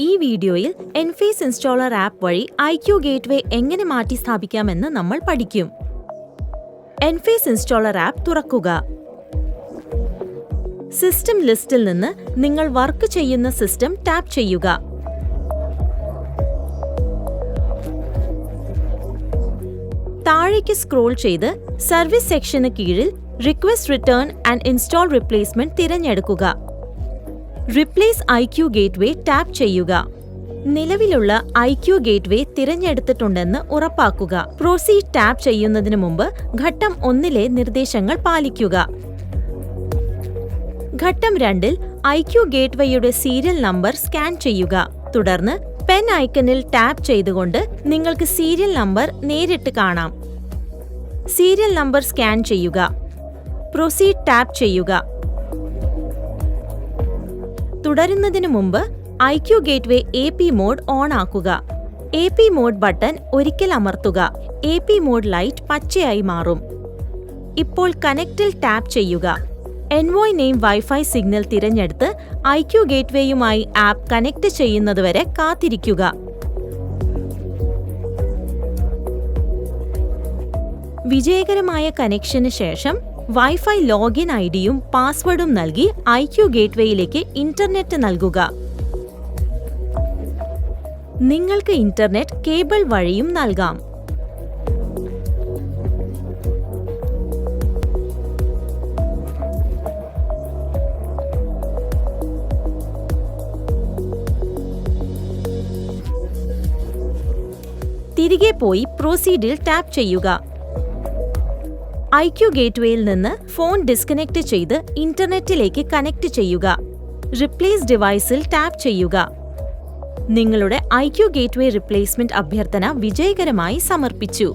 ഈ വീഡിയോയിൽ Enphase Installer App വഴി IQ Gateway എങ്ങനെ മാറ്റി സ്ഥാപിക്കാമെന്ന് നമ്മൾ പഠിക്കും. Enphase Installer App തുറക്കുക. സിസ്റ്റം ലിസ്റ്റിൽ നിന്ന് നിങ്ങൾ വർക്ക് ചെയ്യുന്ന സിസ്റ്റം ടാപ്പ് ചെയ്യുക. താഴേക്ക് സ്ക്രോൾ ചെയ്ത് സർവീസ് സെക്ഷന് കീഴിൽ request return and install replacement തിരഞ്ഞെടുക്കുക. റിപ്ലേസ് IQ ഗേറ്റ്വേ ടാപ്പ് ചെയ്യുക. നിലവിലുള്ള IQ ഗേറ്റ്വേ തിരഞ്ഞെടുത്തിട്ടുണ്ടെന്ന് ഉറപ്പാക്കുക. പ്രൊസീഡ് ടാപ്പ് ചെയ്യുന്നതിന് മുമ്പ് ഘട്ടം 1-ലെ നിർദ്ദേശങ്ങൾ പാലിക്കുക. ഘട്ടം 2-ൽ IQ ഗേറ്റ്വേയുടെ സീരിയൽ നമ്പർ സ്കാൻ ചെയ്യുക. തുടർന്ന് പെൻ ഐക്കണിൽ ടാപ്പ് ചെയ്തുകൊണ്ട് നിങ്ങൾക്ക് സീരിയൽ നമ്പർ നേരിട്ട് കാണാം. സീരിയൽ നമ്പർ സ്കാൻ ചെയ്യുക. പ്രൊസീഡ് ടാപ്പ് ചെയ്യുക. തുടരുന്നതിനു മുമ്പ് IQ gateway AP mode on ആക്കുക. AP മോഡ് ബട്ടൺ ഒരിക്കൽ അമർത്തുക. AP മോഡ് ലൈറ്റ് പച്ചയായി മാറും. ഇപ്പോൾ കണക്റ്റിൽ ടാപ്പ് ചെയ്യുക. എൻവോയ് നെയിം വൈഫൈ സിഗ്നൽ തിരഞ്ഞെടുത്ത് IQ ഗേറ്റ്വേയുമായി ആപ്പ് കണക്ട് ചെയ്യുന്നതുവരെ കാത്തിരിക്കുക. വിജയകരമായ കണക്ഷന് ശേഷം വൈഫൈ ലോഗിൻ ഐഡിയും പാസ്വേഡും നൽകി IQ ഗേറ്റ്വേയിലേക്ക് ഇന്റർനെറ്റ് നൽകുക. നിങ്ങൾക്ക് ഇന്റർനെറ്റ് കേബിൾ വഴിയും നൽകാം. തിരികെ പോയി പ്രൊസീഡിൽ ടാപ്പ് ചെയ്യുക. IQ ഗേറ്റ്വേയിൽ നിന്ന് ഫോൺ ഡിസ്കണക്ട് ചെയ്ത് ഇന്റർനെറ്റിലേക്ക് കണക്ട് ചെയ്യുക. റിപ്ലേസ് ഡിവൈസിൽ ടാപ്പ് ചെയ്യുക. നിങ്ങളുടെ IQ ഗേറ്റ്വേ റിപ്ലേസ്മെന്റ് അഭ്യർത്ഥന വിജയകരമായി സമർപ്പിച്ചു.